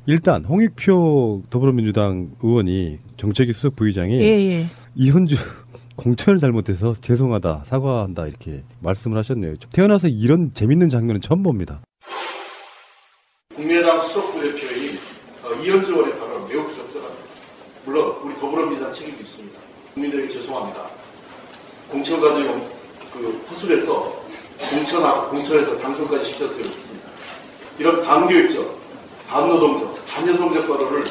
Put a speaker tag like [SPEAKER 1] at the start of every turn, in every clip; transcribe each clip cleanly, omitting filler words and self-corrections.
[SPEAKER 1] 일단 홍익표 더불어민주당 의원이 정책위 수석 부의장이 이현주 공천을 잘못해서 죄송하다, 사과한다 이렇게 말씀을 하셨네요. 태어나서 이런 재밌는 장면은 처음 봅니다.
[SPEAKER 2] 국민의당 수석 부대표인 이현주 의원의 발언은 매우 부적절합니다. 물론 우리 더불어민주당 책임도 있습니다. 국민들에게 죄송합니다. 공천 과정이 허술해서 공천에서 당선까지 시켜서 그렇습니다. 이런 반교육적, 반노동적, 반여성적 발언을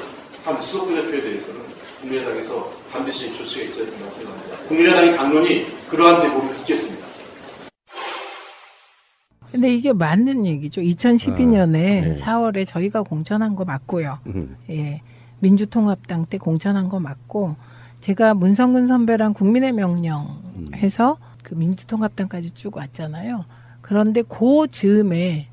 [SPEAKER 2] 한 수석 부대표에 대해서는 국민의당에서 반드시 조치가 있어야 된다고 생각합니다. 국민의당의 당론이 그러한 제보를 듣겠습니다.
[SPEAKER 3] 근데 이게 맞는 얘기죠. 2012년에 4월에 저희가 공천한 거 맞고요. 예, 민주통합당 때 공천한 거 맞고, 제가 문성근 선배랑 국민의 명령 해서 그 민주통합당까지 쭉 왔잖아요. 그런데 그 즈음에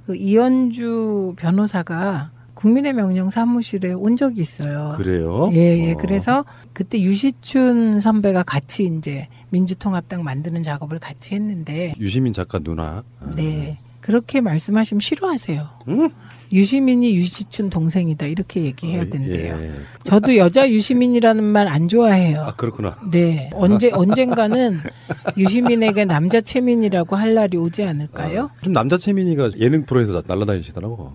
[SPEAKER 3] 그 이현주 변호사가 국민의 명령 사무실에 온 적이 있어요.
[SPEAKER 1] 그래요?
[SPEAKER 3] 예. 그래서 그때 유시춘 선배가 같이 이제 민주통합당 만드는 작업을 같이 했는데.
[SPEAKER 1] 유시민 작가 누나.
[SPEAKER 3] 네. 그렇게 말씀하시면 싫어하세요. 유시민이 유시춘 동생이다 이렇게 얘기해야 된대요.
[SPEAKER 1] 예.
[SPEAKER 3] 저도 여자 유시민이라는 말 안 좋아해요.
[SPEAKER 1] 아, 그렇구나.
[SPEAKER 3] 네. 언젠가는 유시민에게 남자 채민이라고 할 날이 오지 않을까요?
[SPEAKER 1] 좀 남자 채민이가 예능 프로에서 날아다니시더라고.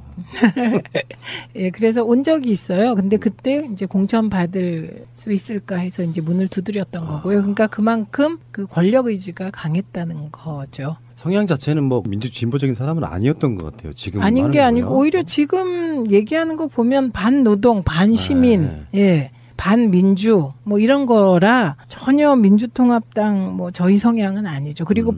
[SPEAKER 3] 예, 그래서 온 적이 있어요. 근데 그때 이제 공천 받을 수 있을까 해서 이제 문을 두드렸던 거고요. 그러니까 그만큼 그 권력 의지가 강했다는 거죠.
[SPEAKER 1] 성향 자체는 뭐 민주 진보적인 사람은 아니었던 것 같아요. 지금
[SPEAKER 3] 아닌 게 아니고 오히려 지금 얘기하는 거 보면 반노동, 반시민, 예, 반민주 뭐 이런 거라 전혀 민주통합당 뭐 저희 성향은 아니죠. 그리고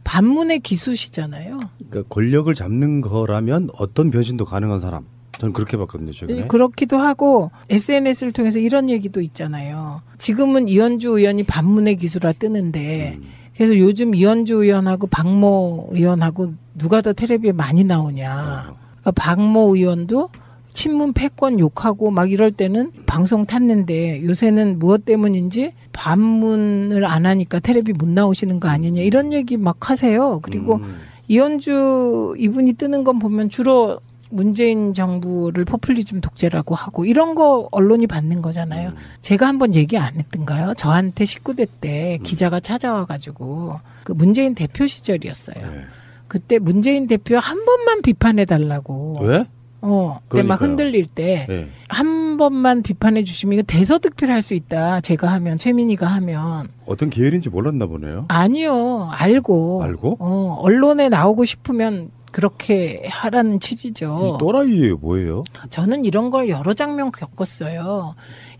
[SPEAKER 3] 반문의 기수시잖아요.
[SPEAKER 1] 그러니까 권력을 잡는 거라면 어떤 변신도 가능한 사람. 저는 그렇게 봤거든요. 최근에.
[SPEAKER 3] 그렇기도 하고 SNS를 통해서 이런 얘기도 있잖아요. 지금은 이현주 의원이 반문의 기수라 뜨는데 그래서 요즘 이현주 의원하고 박모 의원하고 누가 더 텔레비에 많이 나오냐. 그러니까 박모 의원도 친문 패권 욕하고 막 이럴 때는 방송 탔는데 요새는 무엇 때문인지 반문을 안 하니까 텔레비 못 나오시는 거 아니냐 이런 얘기 막 하세요. 그리고 이현주 이분이 뜨는 건 보면 주로 문재인 정부를 포퓰리즘 독재라고 하고 이런 거 언론이 받는 거잖아요. 제가 한번 얘기 안 했던가요? 저한테 19대 때 기자가 찾아와가지고 그 문재인 대표 시절이었어요. 그때 문재인 대표 한 번만 비판해달라고.
[SPEAKER 1] 왜?
[SPEAKER 3] 그때 막 흔들릴 때 한 번만 비판해 주시면 이거 대서특필 할 수 있다. 제가 하면, 최민희가 하면.
[SPEAKER 1] 어떤 계열인지 몰랐나 보네요.
[SPEAKER 3] 아니요. 알고? 언론에 나오고 싶으면 그렇게 하라는 취지죠.
[SPEAKER 1] 이 또라이예요, 뭐예요?
[SPEAKER 3] 저는 이런 걸 여러 장면 겪었어요.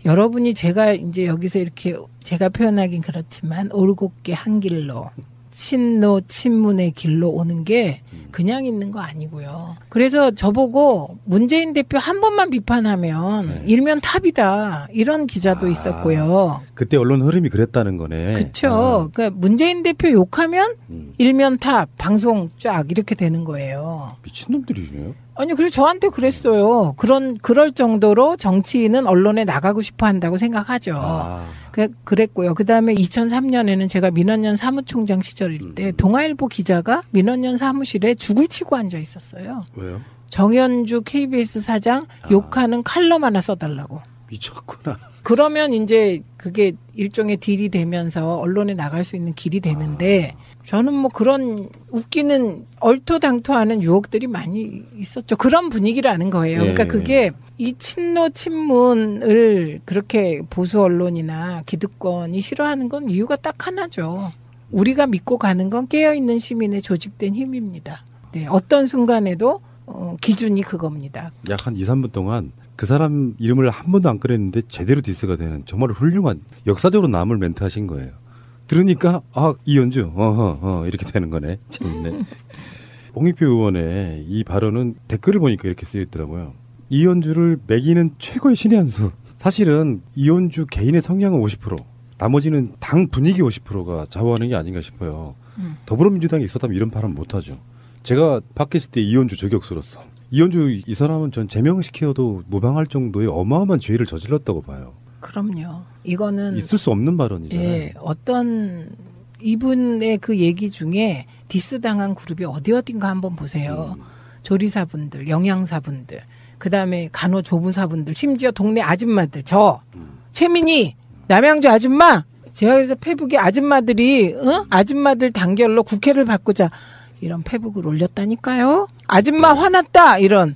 [SPEAKER 3] 여러분이 제가 이제 여기서 이렇게 제가 표현하긴 그렇지만 올곧게 한 길로 친노 친문의 길로 오는 게 그냥 있는 거 아니고요. 그래서 저보고 문재인 대표 한 번만 비판하면 일면 탑이다 이런 기자도 있었고요.
[SPEAKER 1] 그때 언론 흐름이 그랬다는 거네.
[SPEAKER 3] 그렇죠. 그러니까 문재인 대표 욕하면 일면 탑 방송 쫙 이렇게 되는 거예요.
[SPEAKER 1] 미친놈들이네요.
[SPEAKER 3] 아니, 그리고 저한테 그랬어요. 그럴 정도로 정치인은 언론에 나가고 싶어 한다고 생각하죠. 그랬고요. 그 다음에 2003년에는 제가 민원연 사무총장 시절일 때 동아일보 기자가 민원연 사무실에 죽을 치고 앉아 있었어요.
[SPEAKER 1] 왜요?
[SPEAKER 3] 정현주 KBS 사장 욕하는 칼럼 하나 써달라고.
[SPEAKER 1] 미쳤구나.
[SPEAKER 3] 그러면 이제 그게 일종의 딜이 되면서 언론에 나갈 수 있는 길이 되는데 저는 뭐 그런 웃기는 얼토당토하는 유혹들이 많이 있었죠. 그런 분위기라는 거예요. 그러니까 그게 이 친노 친문을 그렇게 보수 언론이나 기득권이 싫어하는 건 이유가 딱 하나죠. 우리가 믿고 가는 건 깨어있는 시민의 조직된 힘입니다. 네, 어떤 순간에도 기준이 그겁니다.
[SPEAKER 1] 약 한 2, 3분 동안 그 사람 이름을 한 번도 안 꺼냈는데 제대로 디스가 되는 정말 훌륭한 역사적으로 남을 멘트 하신 거예요. 들으니까 이현주 이렇게 되는 거네. 재밌네. 홍익표 의원의 이 발언은 댓글을 보니까 이렇게 쓰여 있더라고요. 이현주를 매기는 최고의 신의 한 수. 사실은 이현주 개인의 성향은 50%, 나머지는 당 분위기 50%가 좌우하는 게 아닌가 싶어요. 더불어민주당이 있었다면 이런 발언 못하죠. 제가 팟캐스트 때 이현주 저격수로서 이현주 이 사람은 전 제명시켜도 무방할 정도의 어마어마한 죄를 저질렀다고 봐요.
[SPEAKER 3] 그럼요. 이거는
[SPEAKER 1] 있을 수 없는 발언이잖아요.
[SPEAKER 3] 예, 어떤 이분의 그 얘기 중에 디스 당한 그룹이 어딘가 한번 보세요. 조리사분들, 영양사분들. 그다음에 간호조무사분들, 심지어 동네 아줌마들, 저 최민희, 남양주 아줌마, 제가 그래서 페북에 아줌마들이 아줌마들 단결로 국회를 바꾸자 이런 페북을 올렸다니까요. 아줌마 화났다 이런.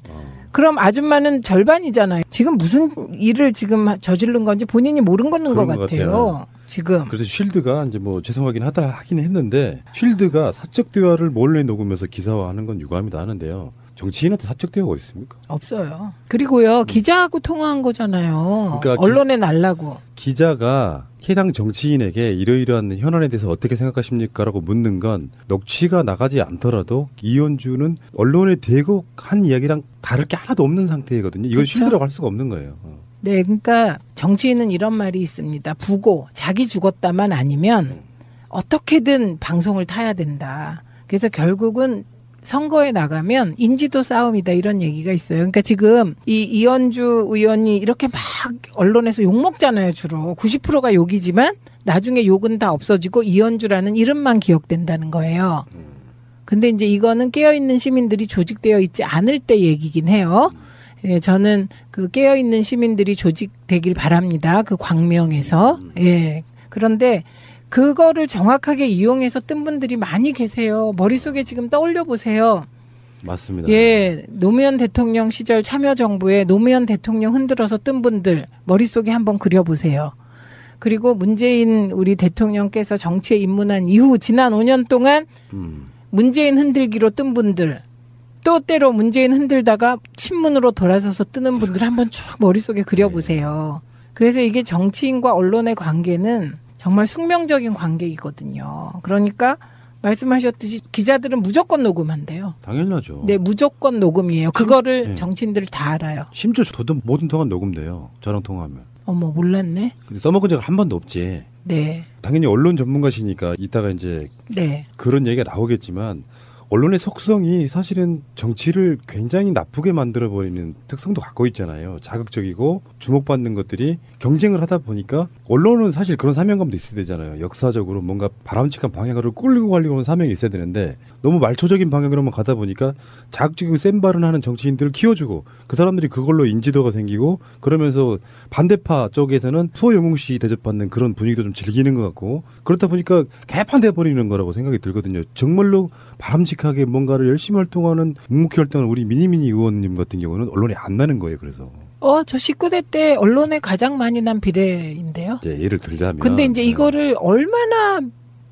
[SPEAKER 3] 그럼 아줌마는 절반이잖아요. 지금 무슨 일을 지금 저지른 건지 본인이 모르는 것
[SPEAKER 1] 그런 것
[SPEAKER 3] 같아요. 지금.
[SPEAKER 1] 그래서 쉴드가 이제 뭐 죄송하긴 하긴 했는데 쉴드가 사적 대화를 몰래 녹으면서 기사화하는 건 유감이다 하는데요. 정치인한테 사적 대화가 어디 있습니까?
[SPEAKER 3] 없어요. 그리고요 기자하고 통화한 거잖아요.
[SPEAKER 1] 그러니까
[SPEAKER 3] 언론에 날라고.
[SPEAKER 1] 기자가 해당 정치인에게 이러이러한 현안에 대해서 어떻게 생각하십니까라고 묻는 건 녹취가 나가지 않더라도 이현주는 언론에 대고 한 이야기랑 다를 게 하나도 없는 상태거든요. 이건
[SPEAKER 3] 그쵸?
[SPEAKER 1] 쉴드라고 할 수가 없는 거예요.
[SPEAKER 3] 네, 그러니까 정치인은 이런 말이 있습니다. 부고 자기 죽었다만 아니면 어떻게든 방송을 타야 된다. 그래서 결국은 선거에 나가면 인지도 싸움이다 이런 얘기가 있어요. 그러니까 지금 이 이현주 의원이 이렇게 막 언론에서 욕 먹잖아요. 주로 90%가 욕이지만 나중에 욕은 다 없어지고 이현주라는 이름만 기억된다는 거예요. 근데 이제 이거는 깨어있는 시민들이 조직되어 있지 않을 때 얘기긴 해요. 예, 저는 그 깨어있는 시민들이 조직되길 바랍니다. 그 광명에서. 예. 그런데 그거를 정확하게 이용해서 뜬 분들이 많이 계세요. 머릿속에 지금 떠올려 보세요.
[SPEAKER 1] 맞습니다.
[SPEAKER 3] 예, 노무현 대통령 시절 참여정부에 노무현 대통령 흔들어서 뜬 분들 머릿속에 한번 그려보세요. 그리고 문재인 우리 대통령께서 정치에 입문한 이후 지난 5년 동안 문재인 흔들기로 뜬 분들 또 때로 문재인 흔들다가 친문으로 돌아서서 뜨는 분들 한번 쭉 머릿속에 그려보세요. 그래서 이게 정치인과 언론의 관계는 정말 숙명적인 관계이거든요. 그러니까 말씀하셨듯이 기자들은 무조건 녹음한대요.
[SPEAKER 1] 당연하죠.
[SPEAKER 3] 네, 무조건 녹음이에요. 그거를
[SPEAKER 1] 네.
[SPEAKER 3] 정치인들 다 알아요.
[SPEAKER 1] 심지어 저도 모든 통화 녹음돼요. 저랑 통화하면.
[SPEAKER 3] 어머, 몰랐네.
[SPEAKER 1] 근데 써먹은 적은 한 번도 없지.
[SPEAKER 3] 네,
[SPEAKER 1] 당연히 언론 전문가시니까 이따가 이제
[SPEAKER 3] 네,
[SPEAKER 1] 그런 얘기가 나오겠지만 언론의 속성이 사실은 정치를 굉장히 나쁘게 만들어버리는 특성도 갖고 있잖아요. 자극적이고 주목받는 것들이 경쟁을 하다 보니까 언론은 사실 그런 사명감도 있어야 되잖아요. 역사적으로 뭔가 바람직한 방향으로 끌고 가려고 하는 사명이 있어야 되는데 너무 말초적인 방향으로만 가다 보니까 자극적이고 센 발언 하는 정치인들을 키워주고 그 사람들이 그걸로 인지도가 생기고 그러면서 반대파 쪽에서는 소영웅 씨 대접받는 그런 분위기도 좀 즐기는 것 같고 그렇다 보니까 개판돼버리는 거라고 생각이 들거든요. 정말로 바람직하게 뭔가를 열심히 활동하는 묵묵히 활동하는 우리 미니미니 의원님 같은 경우는 언론에 안 나는 거예요. 그래서
[SPEAKER 3] 저 19대 때 언론에 가장 많이 난 비례인데요.
[SPEAKER 1] 이제 예를 들자면
[SPEAKER 3] 근데 이제 이거를 얼마나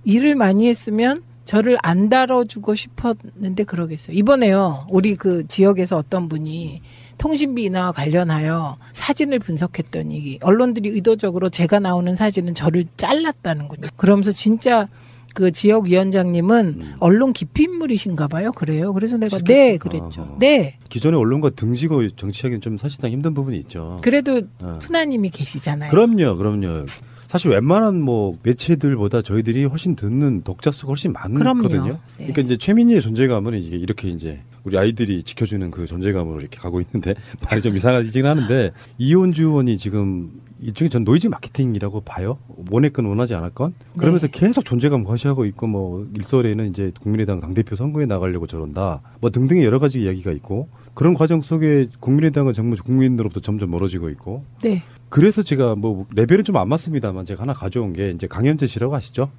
[SPEAKER 3] 일을 많이 했으면 저를 안 다뤄주고 싶었는데 그러겠어요. 이번에요. 우리 그 지역에서 어떤 분이 통신비 인하와 관련하여 사진을 분석했더니 언론들이 의도적으로 제가 나오는 사진은 저를 잘랐다는군요. 그러면서 진짜 그 지역 위원장님은 언론 기피 인물이신가 봐요. 그래요. 그래서 내가 네 그랬죠. 네.
[SPEAKER 1] 기존의 언론과 등지고 정치하기는 좀 사실상 힘든 부분이 있죠.
[SPEAKER 3] 그래도 푸나님이 계시잖아요.
[SPEAKER 1] 그럼요. 사실 웬만한 뭐 매체들보다 저희들이 훨씬 듣는 독자 수가 훨씬 많거든요.
[SPEAKER 3] 그럼요. 네.
[SPEAKER 1] 그러니까 이제 최민희의 존재감은 이렇게 이제 우리 아이들이 지켜주는 그 존재감으로 이렇게 가고 있는데 말이 좀 이상하긴 하는데 이현주 의원이 지금 일종의 전 노이즈 마케팅이라고 봐요. 원했건 원하지 않았건 그러면서 계속 존재감 과시하고 있고 뭐 일설에는 이제 국민의당 당대표 선거에 나가려고 저런다 뭐 등등의 여러 가지 이야기가 있고 그런 과정 속에 국민의당은 정말 국민으로부터 점점 멀어지고 있고
[SPEAKER 3] 네.
[SPEAKER 1] 그래서 제가 뭐 레벨은 좀 안 맞습니다만 제가 하나 가져온 게 이제 강현재 씨라고 아시죠?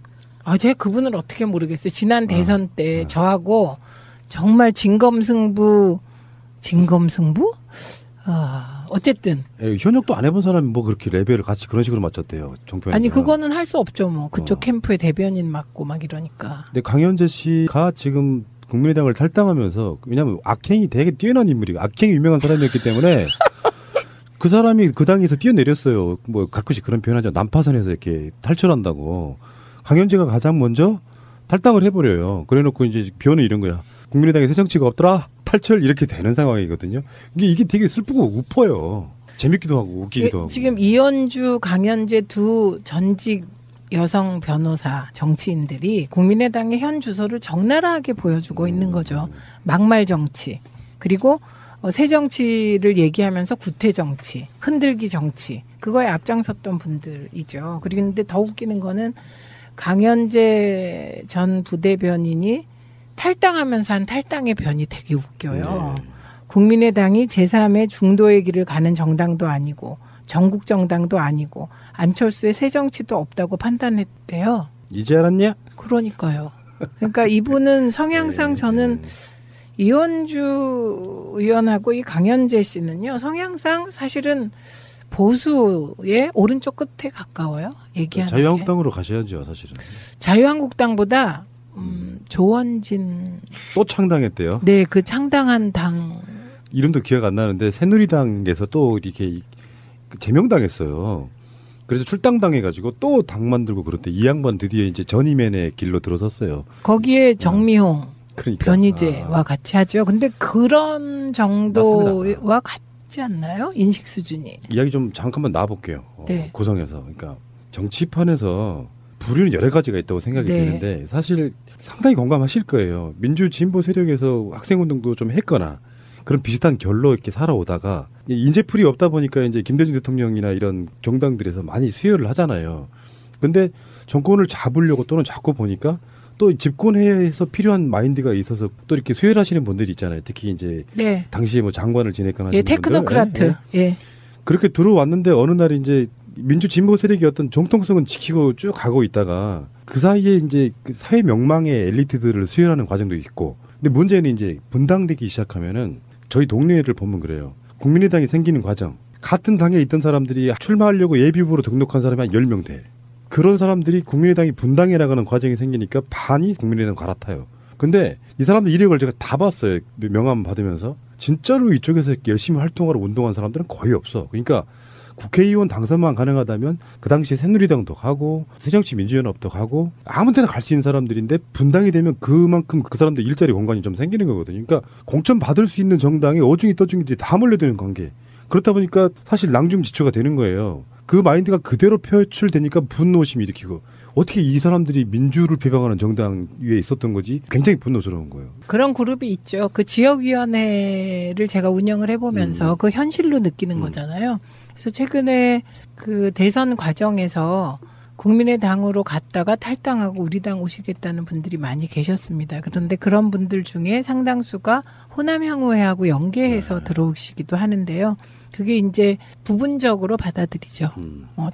[SPEAKER 3] 제가 그분을 어떻게 모르겠어요. 지난 대선 때 저하고 정말 진검승부? 어쨌든.
[SPEAKER 1] 현역도 안 해본 사람이 뭐 그렇게 레벨을 같이 그런 식으로 맞췄대요. 종편에서.
[SPEAKER 3] 아니 그거는 할 수 없죠. 뭐 그쪽 캠프의 대변인 맡고 막 이러니까.
[SPEAKER 1] 근데 강현재 씨가 지금 국민의당을 탈당하면서 왜냐하면 악행이 되게 뛰어난 인물이고 악행이 유명한 사람이었기 때문에 그 사람이 그 당에서 뛰어내렸어요. 뭐 가끔씩 그런 표현하죠. 난파선에서 이렇게 탈출한다고. 강현재가 가장 먼저 탈당을 해버려요. 그래놓고 이제 비호는 이런 거야. 국민의당에 새 정치가 없더라. 탈출 이렇게 되는 상황이거든요. 이게 되게 슬프고 우퍼요. 재밌기도 하고 웃기기도 하고.
[SPEAKER 3] 지금 이현주, 강현재 두 전직 여성 변호사 정치인들이 국민의당의 현 주소를 적나라하게 보여주고 있는 거죠. 막말 정치. 그리고 새 정치를 얘기하면서 구태 정치, 흔들기 정치. 그거에 앞장섰던 분들이죠. 그런데 더 웃기는 거는 강현재 전 부대변인이 탈당하면서 한 탈당의 변이 되게 웃겨요. 국민의당이 제3의 중도의 길을 가는 정당도 아니고 전국 정당도 아니고 안철수의 새 정치도 없다고 판단했대요.
[SPEAKER 1] 이제 알았냐?
[SPEAKER 3] 그러니까요. 그러니까 이분은 성향상 저는 이현주 의원하고 이 강현재 씨는요. 성향상 사실은 보수의 오른쪽 끝에 가까워요. 얘기하는 게.
[SPEAKER 1] 자유한국당으로 가셔야죠, 사실은.
[SPEAKER 3] 자유한국당보다 조원진
[SPEAKER 1] 또 창당했대요.
[SPEAKER 3] 네, 그 창당한 당
[SPEAKER 1] 이름도 기억 안 나는데 새누리당에서 또 이렇게 제명당했어요. 그래서 출당당해가지고 또 당 만들고 그럴 때 이 양반 드디어 이제 전임면의 길로 들어섰어요.
[SPEAKER 3] 거기에 정미홍,
[SPEAKER 1] 그러니까.
[SPEAKER 3] 변희재와 같이 하죠. 근데 그런 정도와 같지 않나요? 인식 수준이.
[SPEAKER 1] 이야기 좀 잠깐만 놔볼게요.
[SPEAKER 3] 네.
[SPEAKER 1] 구성에서. 그러니까 정치판에서 부류는 여러 가지가 있다고 생각이
[SPEAKER 3] 네.
[SPEAKER 1] 드는데 사실 상당히 공감하실 거예요. 민주 진보 세력에서 학생운동도 좀 했거나 그런 비슷한 결로 이렇게 살아오다가 인재풀이 없다 보니까 이제 김대중 대통령이나 이런 정당들에서 많이 수혈을 하잖아요. 근데 정권을 잡으려고 또는 잡고 보니까 또 집권해서 필요한 마인드가 있어서 또 이렇게 수혈하시는 분들이 있잖아요. 특히 이제
[SPEAKER 3] 네.
[SPEAKER 1] 당시에 뭐 장관을 지냈거나
[SPEAKER 3] 예,
[SPEAKER 1] 하시는
[SPEAKER 3] 테크노크라트.
[SPEAKER 1] 분들.
[SPEAKER 3] 예.
[SPEAKER 1] 그렇게 들어왔는데 어느 날 이제 민주 진보 세력이 어떤 정통성은 지키고 쭉 가고 있다가 그 사이에 이제 그 사회 명망의 엘리트들을 수혈하는 과정도 있고 근데 문제는 이제 분당되기 시작하면은 저희 동네를 보면 그래요. 국민의당이 생기는 과정. 같은 당에 있던 사람들이 출마하려고 예비후보로 등록한 사람이 한 10명 돼. 그런 사람들이 국민의당이 분당해 나가는 과정이 생기니까 반이 국민의당 갈아타요. 근데 이 사람들 이력을 제가 다 봤어요. 명함 받으면서. 진짜로 이쪽에서 열심히 활동하러 운동한 사람들은 거의 없어. 그러니까 국회의원 당선만 가능하다면 그 당시에 새누리당도 가고 새정치민주연합도 가고 아무 데나 갈 수 있는 사람들인데 분당이 되면 그만큼 그 사람들 일자리 공간이 좀 생기는 거거든요. 그러니까 공천 받을 수 있는 정당에 어중이 떠중이들이 다 몰려드는 관계. 그렇다 보니까 사실 낭중지초가 되는 거예요. 그 마인드가 그대로 표출되니까 분노심이 일으키고 어떻게 이 사람들이 민주를 비방하는 정당 위에 있었던 거지 굉장히 분노스러운 거예요.
[SPEAKER 3] 그런 그룹이 있죠. 그 지역위원회를 제가 운영을 해보면서 그 현실로 느끼는 거잖아요. 그래서 최근에 그 대선 과정에서 국민의당으로 갔다가 탈당하고 우리 당 오시겠다는 분들이 많이 계셨습니다. 그런데 그런 분들 중에 상당수가 호남향후회하고 연계해서 들어오시기도 하는데요. 그게 이제 부분적으로 받아들이죠.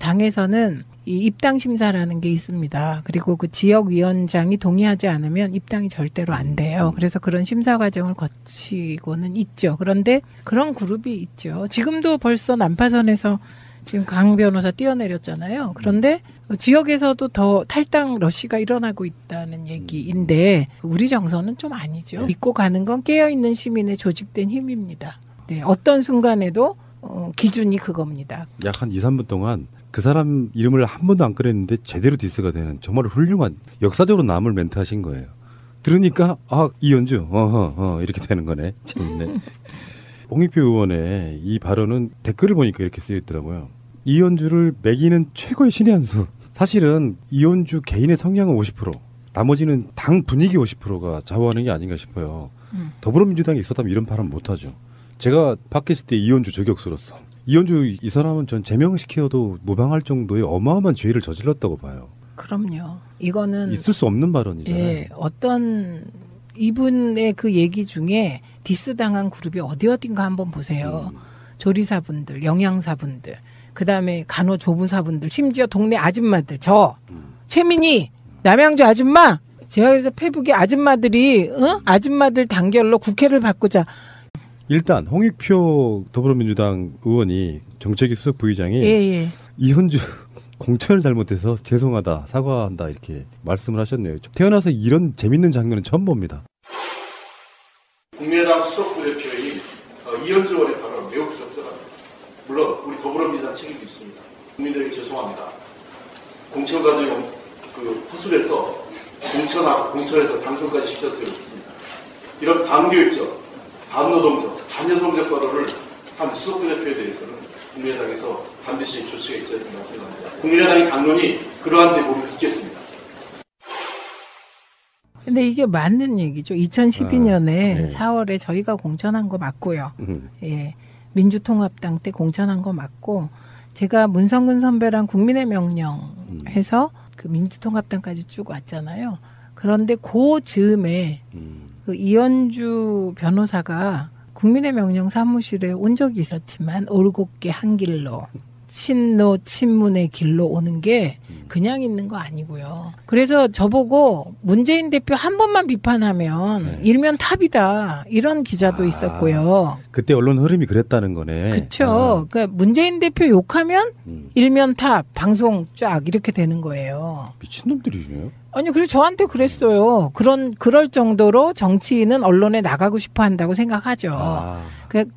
[SPEAKER 3] 당에서는 이 입당 심사라는 게 있습니다. 그리고 그 지역위원장이 동의하지 않으면 입당이 절대로 안 돼요. 그래서 그런 심사 과정을 거치고는 있죠. 그런데 그런 그룹이 있죠. 지금도 벌써 난파선에서 지금 강 변호사 뛰어내렸잖아요. 그런데 지역에서도 더 탈당 러시가 일어나고 있다는 얘기인데 우리 정서는 좀 아니죠. 믿고 가는 건 깨어있는 시민의 조직된 힘입니다. 네, 어떤 순간에도 기준이 그겁니다.
[SPEAKER 1] 약 한 2, 3분 동안 그 사람 이름을 한 번도 안 꺼냈는데 제대로 디스가 되는 정말 훌륭한 역사적으로 남을 멘트 하신 거예요. 들으니까 이현주 이렇게 되는 거네. 재밌네. 홍익표 의원의 이 발언은 댓글을 보니까 이렇게 쓰여 있더라고요. 이현주를 매기는 최고의 신의 한 수. 사실은 이현주 개인의 성향은 50%, 나머지는 당 분위기 50%가 좌우하는 게 아닌가 싶어요. 더불어민주당이 있었다면 이런 발언 못하죠. 제가 팟캐스트 때 이현주 저격수로서 이현주 이 사람은 전 제명시켜도 무방할 정도의 어마어마한 죄를 저질렀다고 봐요.
[SPEAKER 3] 그럼요. 이거는
[SPEAKER 1] 있을 수 없는 발언이잖아요.
[SPEAKER 3] 예, 어떤 이분의 그 얘기 중에 디스당한 그룹이 어딘가 한번 보세요. 조리사분들, 영양사분들, 그다음에 간호조무사분들, 심지어 동네 아줌마들, 최민희, 남양주 아줌마, 제가 그래서 페북에 아줌마들이 아줌마들 단결로 국회를 바꾸자.
[SPEAKER 1] 일단 홍익표 더불어민주당 의원이 정책위 수석 부의장이
[SPEAKER 3] 예.
[SPEAKER 1] 이현주 공천을 잘못해서 죄송하다, 사과한다 이렇게 말씀을 하셨네요. 태어나서 이런 재밌는 장면은 처음 봅니다.
[SPEAKER 2] 국민의당 수석 부대표인 이현주 의원의 발언은 매우 부적절합니다. 물론 우리 더불어민주당 책임도 있습니다. 국민들에게 죄송합니다. 공천 과정 허술해서 공천에서 당선까지 시켜서 있습니다. 이런 반교육적, 반노동적, 반여성적 발언을 한 수석 부대표에 대해서는 국민의당에서 반드시 조치가 있어야 된다고 생각합니다. 국민의당의 당론이 그러한 제보를 있겠습니다.
[SPEAKER 3] 근데 이게 맞는 얘기죠. 2012년에
[SPEAKER 1] 네.
[SPEAKER 3] 4월에 저희가 공천한 거 맞고요. 예, 민주통합당 때 공천한 거 맞고 제가 문성근 선배랑 국민의 명령 해서 그 민주통합당까지 쭉 왔잖아요. 그런데 그 즈음에 그 이현주 변호사가 국민의 명령 사무실에 온 적이 있었지만 올곧게 한 길로 친노 친문의 길로 오는 게 그냥 있는 거 아니고요. 그래서 저보고 문재인 대표 한 번만 비판하면
[SPEAKER 1] 네.
[SPEAKER 3] 일면 탑이다 이런 기자도 있었고요.
[SPEAKER 1] 그때 언론 흐름이 그랬다는 거네.
[SPEAKER 3] 그렇죠. 그러니까 문재인 대표 욕하면
[SPEAKER 1] 음.
[SPEAKER 3] 일면 탑 방송 쫙 이렇게 되는 거예요.
[SPEAKER 1] 미친놈들이네요.
[SPEAKER 3] 아니 그래서 저한테 그랬어요. 그럴 정도로 정치인은 언론에 나가고 싶어 한다고 생각하죠.
[SPEAKER 1] 아,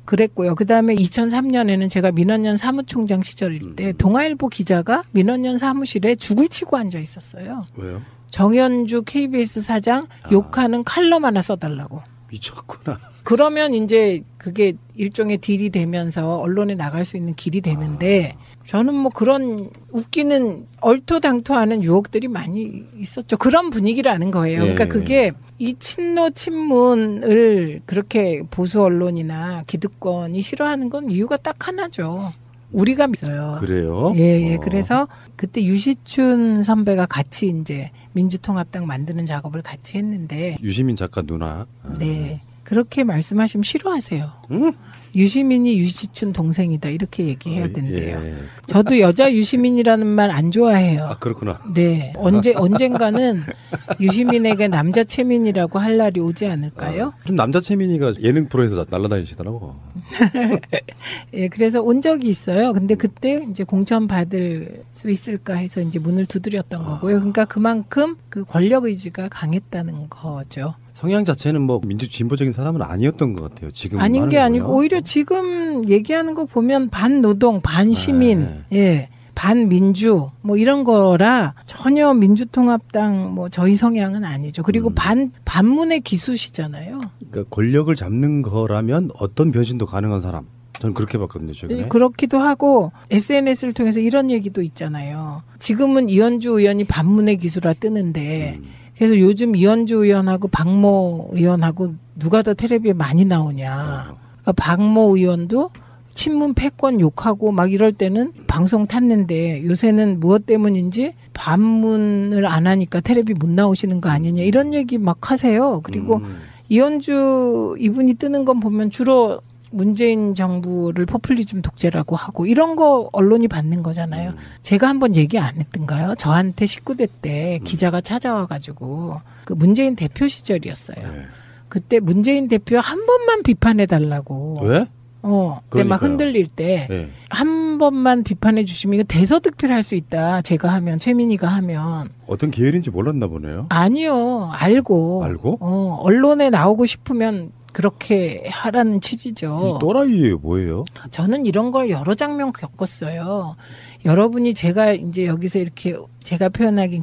[SPEAKER 3] 그랬고요. 그다음에 2003년에는 제가 민원연 사무총장 시절일 때 동아일보 기자가 민원연 사무실에 죽을 치고 앉아 있었어요.
[SPEAKER 1] 왜요?
[SPEAKER 3] 정현주 KBS 사장 욕하는 칼럼 하나 써달라고.
[SPEAKER 1] 미쳤구나.
[SPEAKER 3] 그러면 이제 그게 일종의 딜이 되면서 언론에 나갈 수 있는 길이 되는데 저는 뭐 그런 웃기는 얼토당토하는 유혹들이 많이 있었죠. 그런 분위기라는 거예요. 그러니까
[SPEAKER 1] 예.
[SPEAKER 3] 그게 이 친노 친문을 그렇게 보수 언론이나 기득권이 싫어하는 건 이유가 딱 하나죠. 우리가 믿어요.
[SPEAKER 1] 그래요?
[SPEAKER 3] 예. 그래서 그때 유시춘 선배가 같이 이제 민주통합당 만드는 작업을 같이 했는데
[SPEAKER 1] 유시민 작가 누나.
[SPEAKER 3] 네. 그렇게 말씀하시면 싫어하세요.
[SPEAKER 1] 응?
[SPEAKER 3] 유시민이 유시춘 동생이다 이렇게 얘기해야
[SPEAKER 1] 어,
[SPEAKER 3] 된대요.
[SPEAKER 1] 예.
[SPEAKER 3] 저도 여자 유시민이라는 말 안 좋아해요.
[SPEAKER 1] 아 그렇구나.
[SPEAKER 3] 네. 언젠가는 유시민에게 남자 채민이라고 할 날이 오지 않을까요?
[SPEAKER 1] 좀 남자 채민이가 예능 프로에서 날아다니시더라고.
[SPEAKER 3] 예, 그래서 온 적이 있어요. 근데 그때 이제 공천 받을 수 있을까 해서 이제 문을 두드렸던 거고요. 그러니까 그만큼 그 권력 의지가 강했다는 거죠.
[SPEAKER 1] 성향 자체는 뭐 민주 진보적인 사람은 아니었던 것 같아요. 지금
[SPEAKER 3] 아닌 게
[SPEAKER 1] 하는
[SPEAKER 3] 아니고
[SPEAKER 1] 거요?
[SPEAKER 3] 오히려 지금 얘기하는 거 보면 반노동, 반시민, 예, 반민주 뭐 이런 거라 전혀 민주통합당 뭐 저희 성향은 아니죠. 그리고 반문의 기수시잖아요.
[SPEAKER 1] 그러니까 권력을 잡는 거라면 어떤 변신도 가능한 사람. 저는 그렇게 봤거든요, 최근에.
[SPEAKER 3] 그렇기도 하고 SNS를 통해서 이런 얘기도 있잖아요. 지금은 이현주 의원이 반문의 기수라 뜨는데 그래서 요즘 이현주 의원하고 박모 의원하고 누가 더 텔레비에 많이 나오냐. 그러니까 박모 의원도 친문 패권 욕하고 막 이럴 때는 방송 탔는데 요새는 무엇 때문인지 반문을 안 하니까 텔레비 못 나오시는 거 아니냐 이런 얘기 막 하세요. 그리고 이현주 이분이 뜨는 건 보면 주로 문재인 정부를 포퓰리즘 독재라고 하고 이런 거 언론이 받는 거잖아요. 제가 한번 얘기 안 했던가요? 저한테 19대 때 기자가 찾아와가지고 그 문재인 대표 시절이었어요.
[SPEAKER 1] 네.
[SPEAKER 3] 그때 문재인 대표 한 번만 비판해 달라고.
[SPEAKER 1] 왜?
[SPEAKER 3] 그때 막
[SPEAKER 1] 그러니까요.
[SPEAKER 3] 흔들릴 때
[SPEAKER 1] 네.
[SPEAKER 3] 한 번만 비판해 주시면 이거 대서득필할 수 있다. 제가 하면 최민희가 하면.
[SPEAKER 1] 어떤 계열인지 몰랐나 보네요.
[SPEAKER 3] 아니요. 알고.
[SPEAKER 1] 알고?
[SPEAKER 3] 언론에 나오고 싶으면 그렇게 하라는
[SPEAKER 1] 이
[SPEAKER 3] 취지죠.
[SPEAKER 1] 또라이예요, 뭐예요?
[SPEAKER 3] 저는 이런 걸 여러 장면 겪었어요. 여러분이 제가 이제 여기서 이렇게 제가 표현하긴